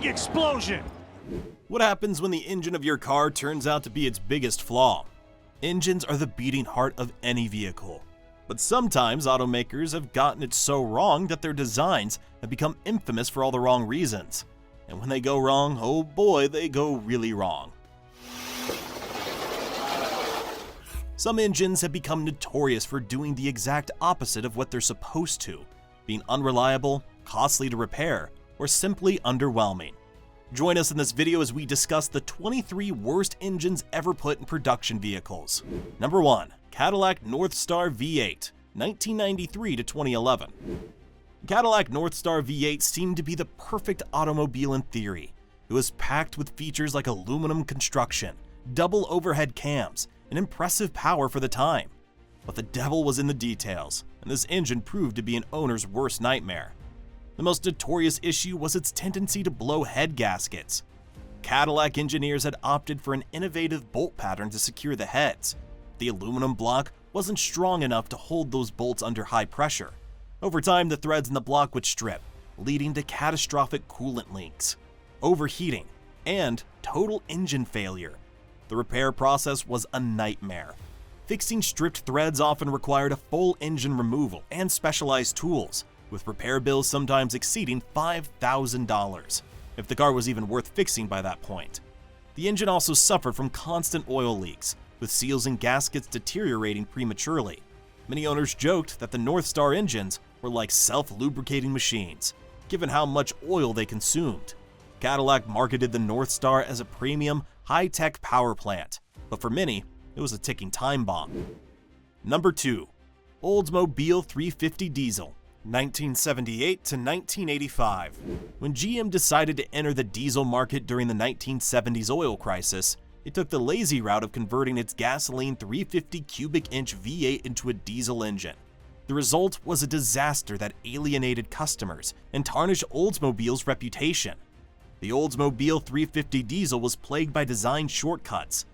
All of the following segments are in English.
big explosion. What happens when the engine of your car turns out to be its biggest flaw? Engines are the beating heart of any vehicle. But sometimes automakers have gotten it so wrong that their designs have become infamous for all the wrong reasons. And when they go wrong, oh boy, they go really wrong. Some engines have become notorious for doing the exact opposite of what they're supposed to, being unreliable, costly to repair, or simply underwhelming. Join us in this video as we discuss the 23 worst engines ever put in production vehicles. Number 1. Cadillac Northstar V8, 1993 to 2011. Cadillac Northstar V8 seemed to be the perfect automobile in theory. It was packed with features like aluminum construction, double overhead cams, and impressive power for the time. But the devil was in the details, and this engine proved to be an owner's worst nightmare. The most notorious issue was its tendency to blow head gaskets. Cadillac engineers had opted for an innovative bolt pattern to secure the heads. The aluminum block wasn't strong enough to hold those bolts under high pressure. Over time, the threads in the block would strip, leading to catastrophic coolant leaks, overheating, and total engine failure. The repair process was a nightmare. Fixing stripped threads often required a full engine removal and specialized tools, with repair bills sometimes exceeding $5,000, if the car was even worth fixing by that point. The engine also suffered from constant oil leaks, with seals and gaskets deteriorating prematurely. Many owners joked that the Northstar engines were like self-lubricating machines, given how much oil they consumed. Cadillac marketed the Northstar as a premium, high-tech power plant, but for many, it was a ticking time bomb. Number 2. Oldsmobile 350 Diesel, 1978 to 1985. When GM decided to enter the diesel market during the 1970s oil crisis, it took the lazy route of converting its gasoline 350 cubic inch V8 into a diesel engine. The result was a disaster that alienated customers and tarnished Oldsmobile's reputation. The Oldsmobile 350 diesel was plagued by design shortcuts.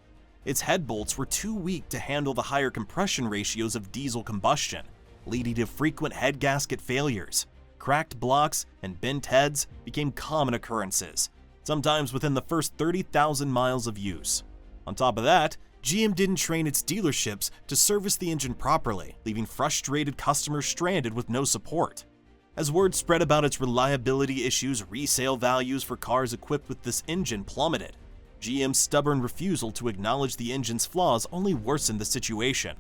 Its head bolts were too weak to handle the higher compression ratios of diesel combustion, leading to frequent head gasket failures. Cracked blocks and bent heads became common occurrences, sometimes within the first 30,000 miles of use. On top of that, GM didn't train its dealerships to service the engine properly, leaving frustrated customers stranded with no support. As word spread about its reliability issues, resale values for cars equipped with this engine plummeted. GM's stubborn refusal to acknowledge the engine's flaws only worsened the situation.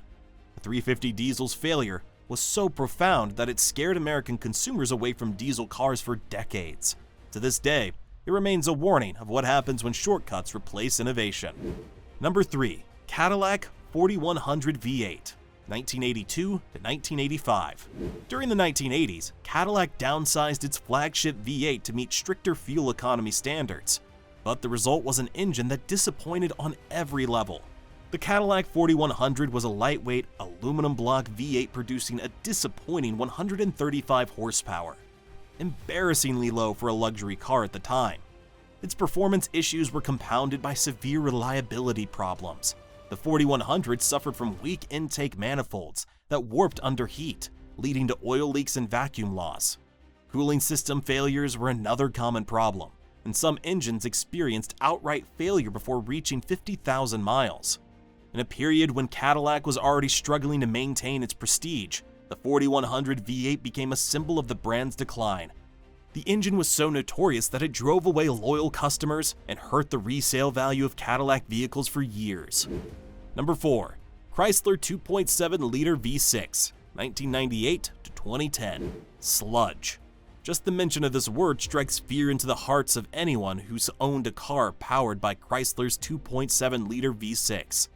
The 350 diesel's failure was so profound that it scared American consumers away from diesel cars for decades. To this day, it remains a warning of what happens when shortcuts replace innovation. Number 3. Cadillac 4100 V8, 1982 to 1985. During the 1980s, Cadillac downsized its flagship V8 to meet stricter fuel economy standards, but the result was an engine that disappointed on every level. The Cadillac 4100 was a lightweight, aluminum block V8 producing a disappointing 135 horsepower, embarrassingly low for a luxury car at the time. Its performance issues were compounded by severe reliability problems. The 4100 suffered from weak intake manifolds that warped under heat, leading to oil leaks and vacuum loss. Cooling system failures were another common problem, and some engines experienced outright failure before reaching 50,000 miles. In a period when Cadillac was already struggling to maintain its prestige, the 4100 V8 became a symbol of the brand's decline. The engine was so notorious that it drove away loyal customers and hurt the resale value of Cadillac vehicles for years. Number 4. Chrysler 2.7-liter V6, 1998 to 2010. Sludge. Just the mention of this word strikes fear into the hearts of anyone who's owned a car powered by Chrysler's 2.7-liter V6.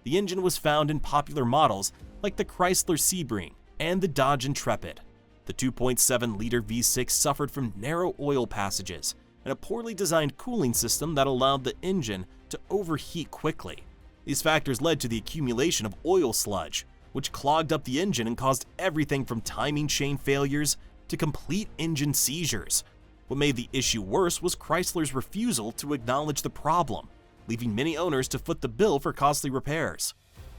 The engine was found in popular models like the Chrysler Sebring and the Dodge Intrepid. The 2.7-liter V6 suffered from narrow oil passages and a poorly designed cooling system that allowed the engine to overheat quickly. These factors led to the accumulation of oil sludge, which clogged up the engine and caused everything from timing chain failures to complete engine seizures. What made the issue worse was Chrysler's refusal to acknowledge the problem, leaving many owners to foot the bill for costly repairs.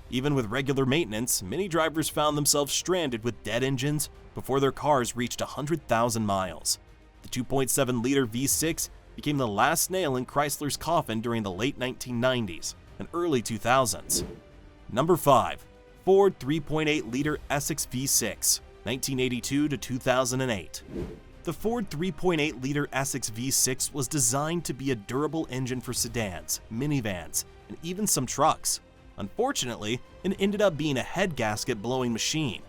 Even with regular maintenance, many drivers found themselves stranded with dead engines before their cars reached 100,000 miles. The 2.7-liter V6 became the last nail in Chrysler's coffin during the late 1990s and early 2000s. Number 5. Ford 3.8-liter Essex V6, 1982 to 2008. The Ford 3.8-liter Essex V6 was designed to be a durable engine for sedans, minivans, and even some trucks. Unfortunately, it ended up being a head gasket blowing machine.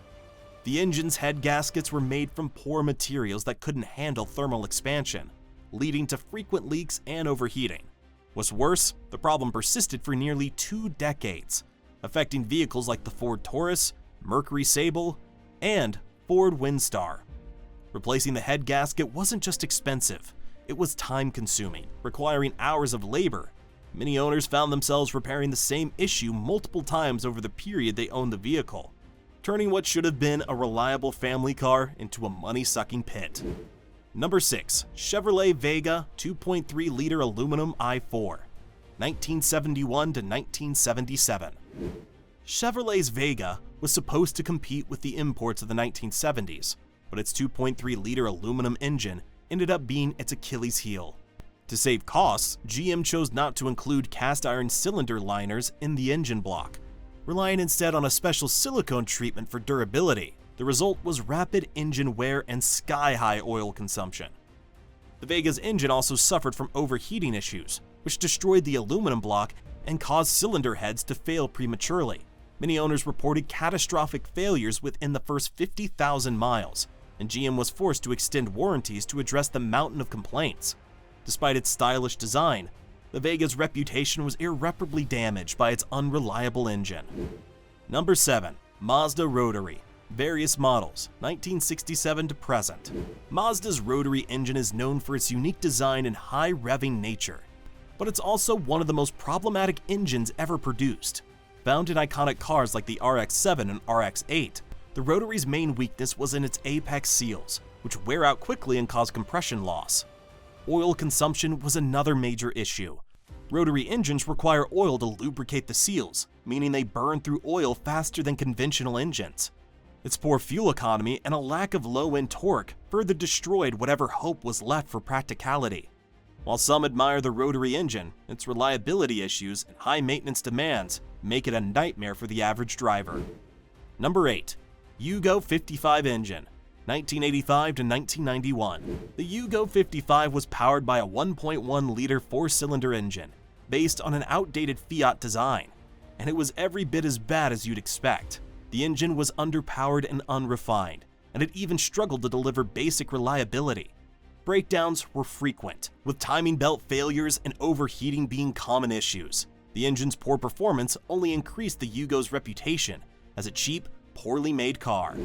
The engine's head gaskets were made from poor materials that couldn't handle thermal expansion, leading to frequent leaks and overheating. What's worse, the problem persisted for nearly 2 decades, affecting vehicles like the Ford Taurus, Mercury Sable, and Ford Windstar. Replacing the head gasket wasn't just expensive, it was time-consuming, requiring hours of labor. Many owners found themselves repairing the same issue multiple times over the period they owned the vehicle, turning what should have been a reliable family car into a money-sucking pit. Number 6. Chevrolet Vega 2.3-liter aluminum i4, 1971 to 1977. Chevrolet's Vega was supposed to compete with the imports of the 1970s, but its 2.3-liter aluminum engine ended up being its Achilles heel. To save costs, GM chose not to include cast iron cylinder liners in the engine block, relying instead on a special silicone treatment for durability. The result was rapid engine wear and sky-high oil consumption. The Vega's engine also suffered from overheating issues, which destroyed the aluminum block and caused cylinder heads to fail prematurely. Many owners reported catastrophic failures within the first 50,000 miles, and GM was forced to extend warranties to address the mountain of complaints. Despite its stylish design, the Vega's reputation was irreparably damaged by its unreliable engine. Number 7. Mazda Rotary, various models, 1967 to present. Mazda's rotary engine is known for its unique design and high revving nature, but it's also one of the most problematic engines ever produced. Found in iconic cars like the RX-7 and RX-8, the rotary's main weakness was in its apex seals, which wear out quickly and cause compression loss. Oil consumption was another major issue. Rotary engines require oil to lubricate the seals, meaning they burn through oil faster than conventional engines. Its poor fuel economy and a lack of low-end torque further destroyed whatever hope was left for practicality. While some admire the rotary engine, its reliability issues and high maintenance demands make it a nightmare for the average driver. Number 8. Yugo 55 engine, 1985 to 1991. The Yugo 55 was powered by a 1.1-liter 4-cylinder engine, based on an outdated Fiat design, and it was every bit as bad as you'd expect. The engine was underpowered and unrefined, and it even struggled to deliver basic reliability. Breakdowns were frequent, with timing belt failures and overheating being common issues. The engine's poor performance only increased the Yugo's reputation as a cheap, poorly made car.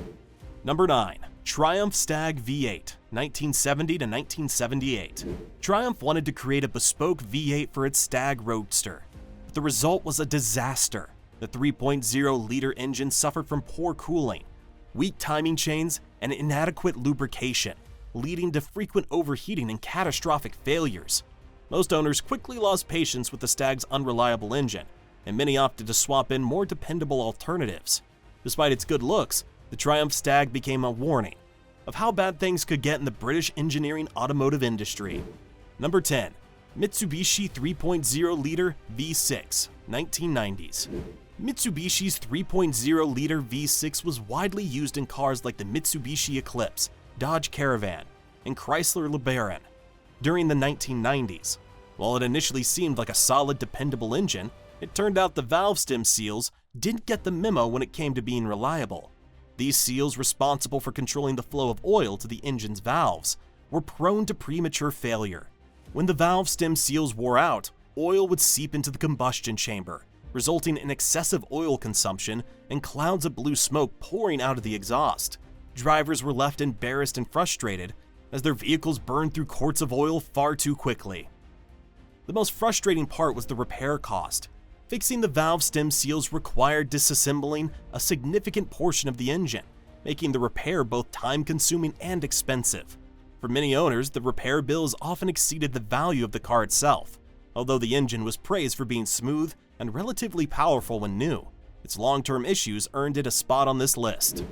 Number 9. Triumph Stag V8, 1970 to 1978. Triumph wanted to create a bespoke V8 for its Stag Roadster, but the result was a disaster. The 3.0-liter engine suffered from poor cooling, weak timing chains, and inadequate lubrication, leading to frequent overheating and catastrophic failures. Most owners quickly lost patience with the Stag's unreliable engine, and many opted to swap in more dependable alternatives. Despite its good looks, the Triumph Stag became a warning of how bad things could get in the British engineering automotive industry. Number 10. Mitsubishi 3.0-liter V6, 1990s. Mitsubishi's 3.0-liter V6 was widely used in cars like the Mitsubishi Eclipse, Dodge Caravan, and Chrysler LeBaron during the 1990s. While it initially seemed like a solid, dependable engine, it turned out the valve stem seals didn't get the memo when it came to being reliable. These seals, responsible for controlling the flow of oil to the engine's valves, were prone to premature failure. When the valve stem seals wore out, oil would seep into the combustion chamber, resulting in excessive oil consumption and clouds of blue smoke pouring out of the exhaust. Drivers were left embarrassed and frustrated as their vehicles burned through quarts of oil far too quickly. The most frustrating part was the repair cost. Fixing the valve stem seals required disassembling a significant portion of the engine, making the repair both time-consuming and expensive. For many owners, the repair bills often exceeded the value of the car itself. Although the engine was praised for being smooth and relatively powerful when new, its long-term issues earned it a spot on this list.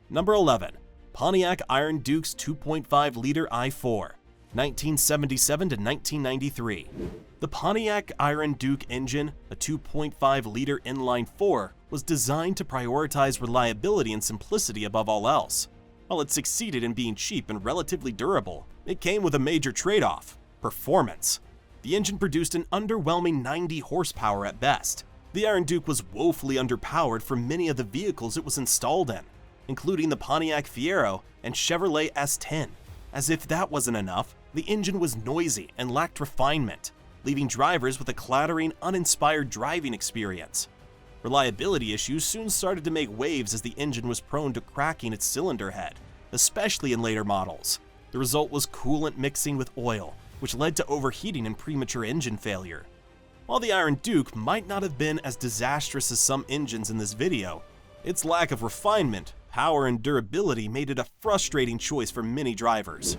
Number 11. Pontiac Iron Dukes 2.5-liter i4, 1977 to 1993. The Pontiac Iron Duke engine, a 2.5-liter inline-4, was designed to prioritize reliability and simplicity above all else. While it succeeded in being cheap and relatively durable, it came with a major trade-off: performance. The engine produced an underwhelming 90 horsepower at best. The Iron Duke was woefully underpowered for many of the vehicles it was installed in, including the Pontiac Fiero and Chevrolet S10. As if that wasn't enough, the engine was noisy and lacked refinement, leaving drivers with a clattering, uninspired driving experience. Reliability issues soon started to make waves as the engine was prone to cracking its cylinder head, especially in later models. The result was coolant mixing with oil, which led to overheating and premature engine failure. While the Iron Duke might not have been as disastrous as some engines in this video, its lack of refinement, power, and durability made it a frustrating choice for many drivers.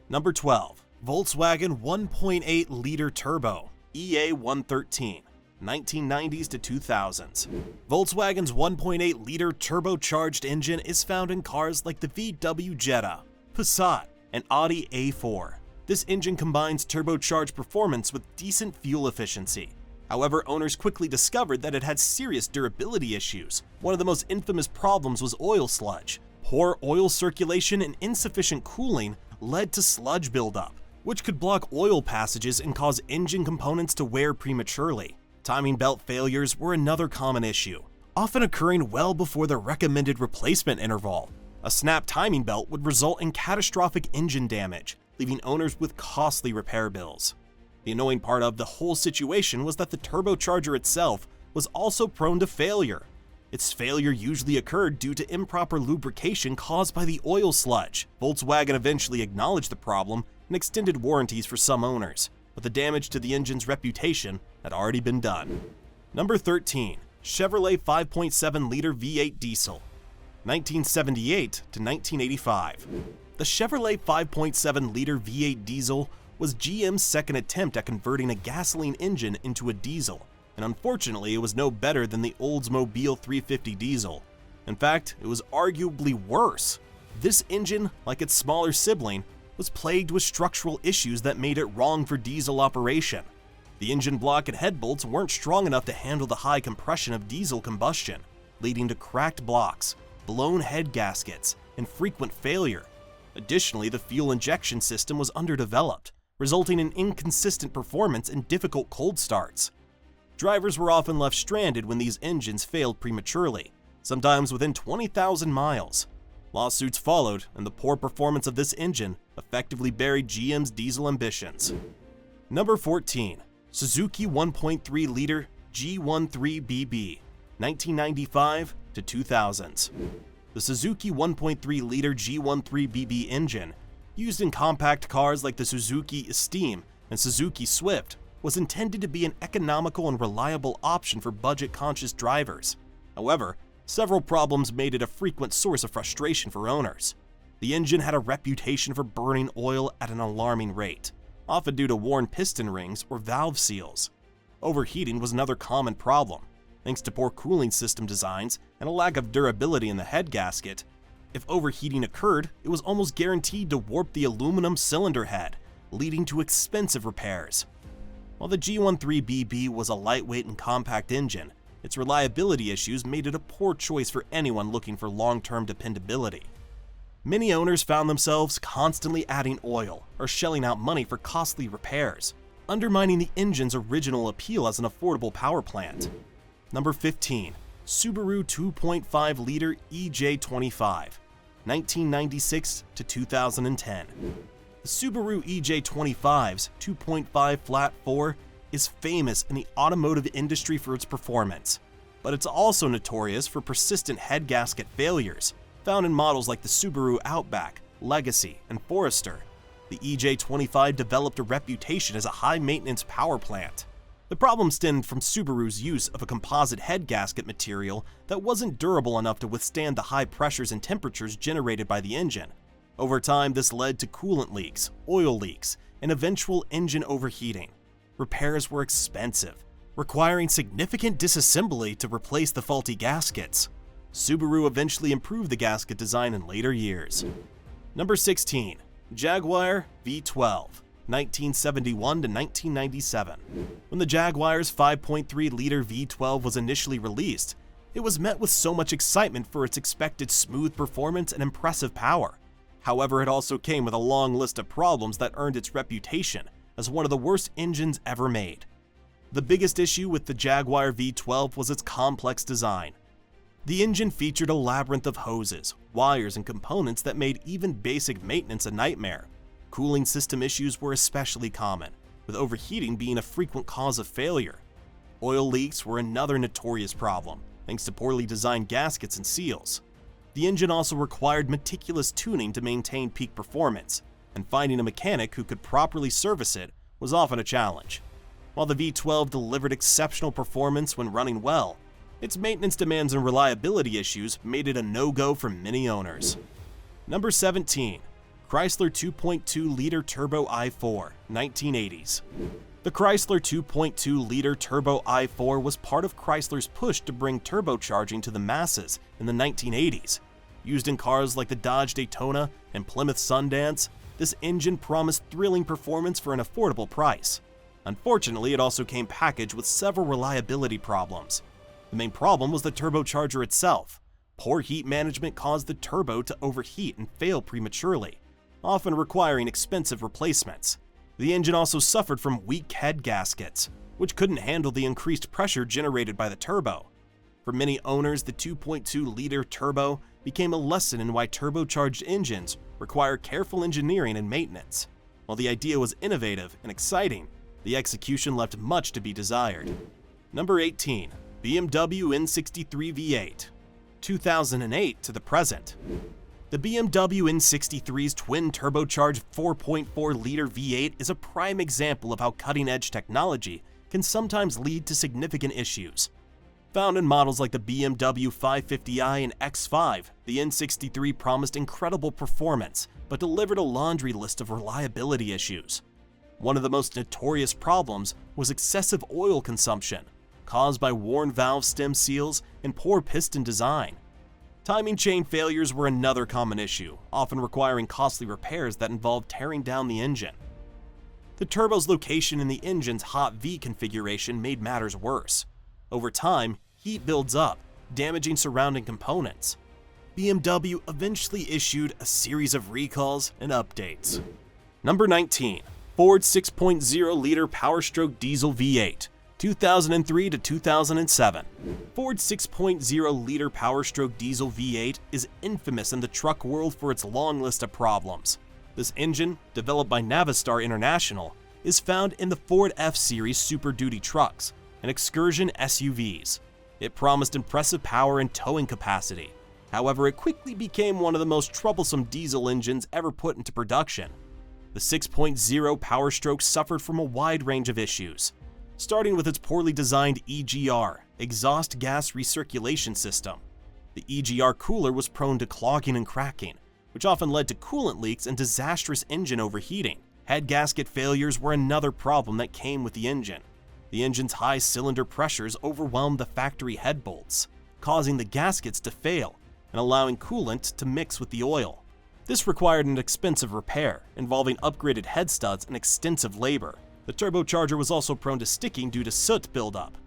Number 12. Volkswagen 1.8-liter turbo, EA113, 1990s to 2000s. Volkswagen's 1.8-liter turbocharged engine is found in cars like the VW Jetta, Passat, and Audi A4. This engine combines turbocharged performance with decent fuel efficiency. However, owners quickly discovered that it had serious durability issues. One of the most infamous problems was oil sludge. Poor oil circulation and insufficient cooling led to sludge buildup, which could block oil passages and cause engine components to wear prematurely. Timing belt failures were another common issue, often occurring well before the recommended replacement interval. A snapped timing belt would result in catastrophic engine damage, leaving owners with costly repair bills. The annoying part of the whole situation was that the turbocharger itself was also prone to failure. Its failure usually occurred due to improper lubrication caused by the oil sludge. Volkswagen eventually acknowledged the problem and extended warranties for some owners, but the damage to the engine's reputation had already been done. Number 13. Chevrolet 5.7-liter V8 diesel, 1978 to 1985. The Chevrolet 5.7-liter V8 diesel was GM's second attempt at converting a gasoline engine into a diesel, and unfortunately it was no better than the Oldsmobile 350 diesel. In fact, it was arguably worse. This engine, like its smaller sibling, was plagued with structural issues that made it wrong for diesel operation. The engine block and head bolts weren't strong enough to handle the high compression of diesel combustion, leading to cracked blocks, blown head gaskets, and frequent failure. Additionally, the fuel injection system was underdeveloped, resulting in inconsistent performance and difficult cold starts. Drivers were often left stranded when these engines failed prematurely, sometimes within 20,000 miles. Lawsuits followed, and the poor performance of this engine effectively buried GM's diesel ambitions. Number 14. Suzuki 1.3-liter G13BB, 1995 to 2000s. The Suzuki 1.3-liter G13BB engine, used in compact cars like the Suzuki Esteem and Suzuki Swift, was intended to be an economical and reliable option for budget-conscious drivers. However, several problems made it a frequent source of frustration for owners. The engine had a reputation for burning oil at an alarming rate, often due to worn piston rings or valve seals. Overheating was another common problem, thanks to poor cooling system designs and a lack of durability in the head gasket. If overheating occurred, it was almost guaranteed to warp the aluminum cylinder head, leading to expensive repairs. While the G13BB was a lightweight and compact engine, its reliability issues made it a poor choice for anyone looking for long-term dependability. Many owners found themselves constantly adding oil or shelling out money for costly repairs, undermining the engine's original appeal as an affordable power plant. Number 15. Subaru 2.5-liter EJ25, 1996 to 2010. The Subaru EJ25's 2.5 flat 4 is famous in the automotive industry for its performance, but it's also notorious for persistent head gasket failures, found in models like the Subaru Outback, Legacy, and Forester. The EJ25 developed a reputation as a high-maintenance power plant. The problem stemmed from Subaru's use of a composite head gasket material that wasn't durable enough to withstand the high pressures and temperatures generated by the engine. Over time, this led to coolant leaks, oil leaks, and eventual engine overheating. Repairs were expensive, requiring significant disassembly to replace the faulty gaskets. Subaru eventually improved the gasket design in later years. Number 16. Jaguar V12, 1971 to 1997. When the Jaguar's 5.3-liter V12 was initially released, it was met with so much excitement for its expected smooth performance and impressive power. However, it also came with a long list of problems that earned its reputation as one of the worst engines ever made. The biggest issue with the Jaguar V12 was its complex design. The engine featured a labyrinth of hoses, wires, and components that made even basic maintenance a nightmare. Cooling system issues were especially common, with overheating being a frequent cause of failure. Oil leaks were another notorious problem, thanks to poorly designed gaskets and seals. The engine also required meticulous tuning to maintain peak performance, and finding a mechanic who could properly service it was often a challenge. While the V12 delivered exceptional performance when running well, its maintenance demands and reliability issues made it a no-go for many owners. Number 17. Chrysler 2.2-liter Turbo i4, 1980s. The Chrysler 2.2-liter Turbo i4 was part of Chrysler's push to bring turbocharging to the masses in the 1980s. Used in cars like the Dodge Daytona and Plymouth Sundance, this engine promised thrilling performance for an affordable price. Unfortunately, it also came packaged with several reliability problems. The main problem was the turbocharger itself. Poor heat management caused the turbo to overheat and fail prematurely, often requiring expensive replacements. The engine also suffered from weak head gaskets, which couldn't handle the increased pressure generated by the turbo. For many owners, the 2.2-liter turbo became a lesson in why turbocharged engines require careful engineering and maintenance. While the idea was innovative and exciting, the execution left much to be desired. Number 18. BMW N63 V8, 2008 to the present. The BMW N63's twin-turbocharged 4.4-liter V8 is a prime example of how cutting-edge technology can sometimes lead to significant issues. Found in models like the BMW 550i and X5, the N63 promised incredible performance, but delivered a laundry list of reliability issues. One of the most notorious problems was excessive oil consumption, caused by worn valve stem seals and poor piston design. Timing chain failures were another common issue, often requiring costly repairs that involved tearing down the engine. The turbo's location in the engine's hot V configuration made matters worse. Over time, heat builds up, damaging surrounding components. BMW eventually issued a series of recalls and updates. Number 19. Ford 6.0-liter Powerstroke Diesel V8, 2003 to 2007. Ford's 6.0-liter Powerstroke Diesel V8 is infamous in the truck world for its long list of problems. This engine, developed by Navistar International, is found in the Ford F-Series Super Duty trucks and Excursion SUVs. It promised impressive power and towing capacity. However, it quickly became one of the most troublesome diesel engines ever put into production. The 6.0 Powerstroke suffered from a wide range of issues, starting with its poorly designed EGR, exhaust gas recirculation system. The EGR cooler was prone to clogging and cracking, which often led to coolant leaks and disastrous engine overheating. Head gasket failures were another problem that came with the engine. The engine's high cylinder pressures overwhelmed the factory head bolts, causing the gaskets to fail and allowing coolant to mix with the oil. This required an expensive repair, involving upgraded head studs and extensive labor. The turbocharger was also prone to sticking due to soot buildup,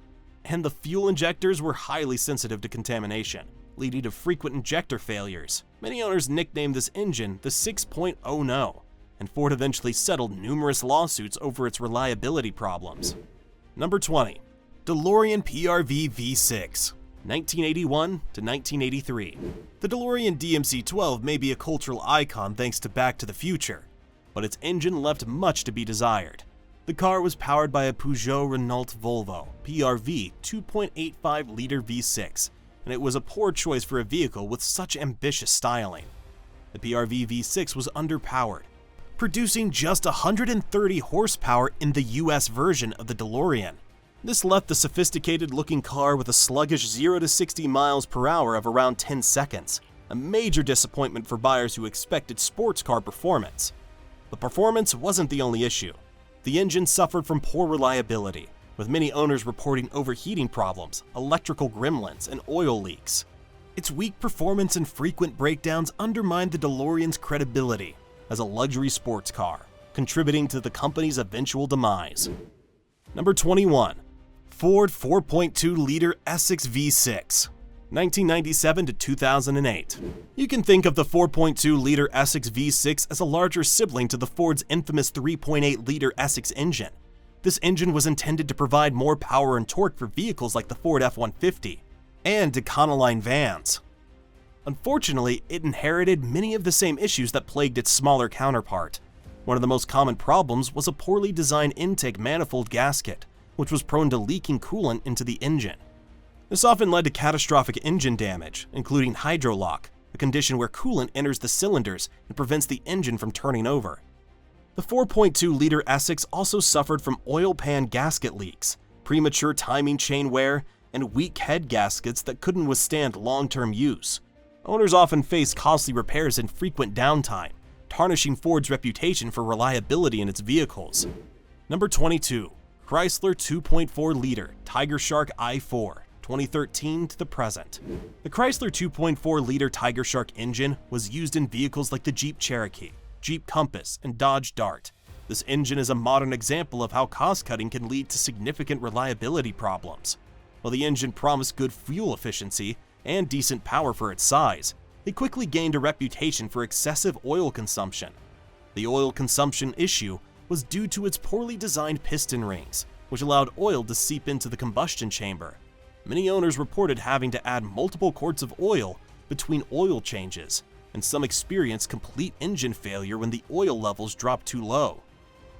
and the fuel injectors were highly sensitive to contamination, leading to frequent injector failures. Many owners nicknamed this engine the 6.0 No, and Ford eventually settled numerous lawsuits over its reliability problems. Number 20. DeLorean PRV V6, 1981 to 1983. The DeLorean DMC-12 may be a cultural icon thanks to Back to the Future, but its engine left much to be desired. The car was powered by a Peugeot Renault Volvo PRV 2.85-liter V6, and it was a poor choice for a vehicle with such ambitious styling. The PRV V6 was underpowered, producing just 130 horsepower in the US version of the DeLorean. This left the sophisticated-looking car with a sluggish 0 to 60 miles per hour of around 10 seconds, a major disappointment for buyers who expected sports car performance. But performance wasn't the only issue. The engine suffered from poor reliability, with many owners reporting overheating problems, electrical gremlins, and oil leaks. Its weak performance and frequent breakdowns undermined the DeLorean's credibility, as a luxury sports car, contributing to the company's eventual demise. Number 21. Ford 4.2-liter Essex V6, 1997 to 2008. You can think of the 4.2-liter Essex V6 as a larger sibling to the Ford's infamous 3.8-liter Essex engine. This engine was intended to provide more power and torque for vehicles like the Ford F-150 and Econoline vans. Unfortunately, it inherited many of the same issues that plagued its smaller counterpart. One of the most common problems was a poorly designed intake manifold gasket, which was prone to leaking coolant into the engine. This often led to catastrophic engine damage, including hydrolock, a condition where coolant enters the cylinders and prevents the engine from turning over. The 4.2-liter Essex also suffered from oil pan gasket leaks, premature timing chain wear, and weak head gaskets that couldn't withstand long-term use. Owners often faced costly repairs and frequent downtime, tarnishing Ford's reputation for reliability in its vehicles. Number 22. Chrysler 2.4-liter Tiger Shark i4, 2013 to the present. The Chrysler 2.4-liter Tiger Shark engine was used in vehicles like the Jeep Cherokee, Jeep Compass, and Dodge Dart. This engine is a modern example of how cost-cutting can lead to significant reliability problems. While the engine promised good fuel efficiency and decent power for its size, it quickly gained a reputation for excessive oil consumption. The oil consumption issue was due to its poorly designed piston rings, which allowed oil to seep into the combustion chamber. Many owners reported having to add multiple quarts of oil between oil changes, and some experienced complete engine failure when the oil levels dropped too low.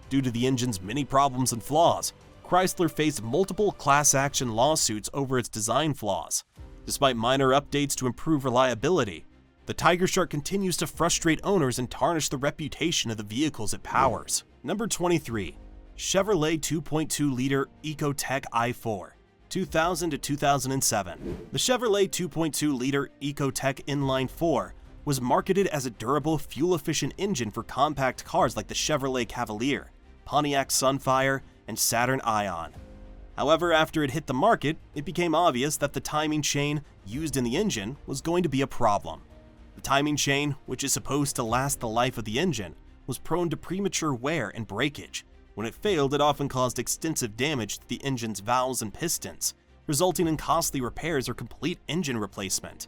Due to the engine's many problems and flaws, Chrysler faced multiple class action lawsuits over its design flaws. Despite minor updates to improve reliability, the Tiger Shark continues to frustrate owners and tarnish the reputation of the vehicles it powers. Number 23. Chevrolet 2.2-liter Ecotec i4, 2000 to 2007. The Chevrolet 2.2-liter Ecotec Inline 4 was marketed as a durable, fuel-efficient engine for compact cars like the Chevrolet Cavalier, Pontiac Sunfire, and Saturn Ion. However, after it hit the market, it became obvious that the timing chain used in the engine was going to be a problem. The timing chain, which is supposed to last the life of the engine, was prone to premature wear and breakage. When it failed, it often caused extensive damage to the engine's valves and pistons, resulting in costly repairs or complete engine replacement.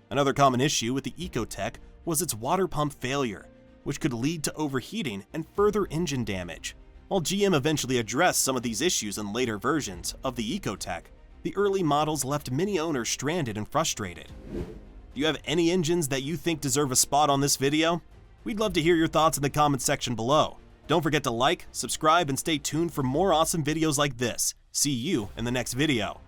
Another common issue with the Ecotec was its water pump failure, which could lead to overheating and further engine damage. While GM eventually addressed some of these issues in later versions of the Ecotec, the early models left many owners stranded and frustrated. Do you have any engines that you think deserve a spot on this video? We'd love to hear your thoughts in the comments section below. Don't forget to like, subscribe, and stay tuned for more awesome videos like this. See you in the next video.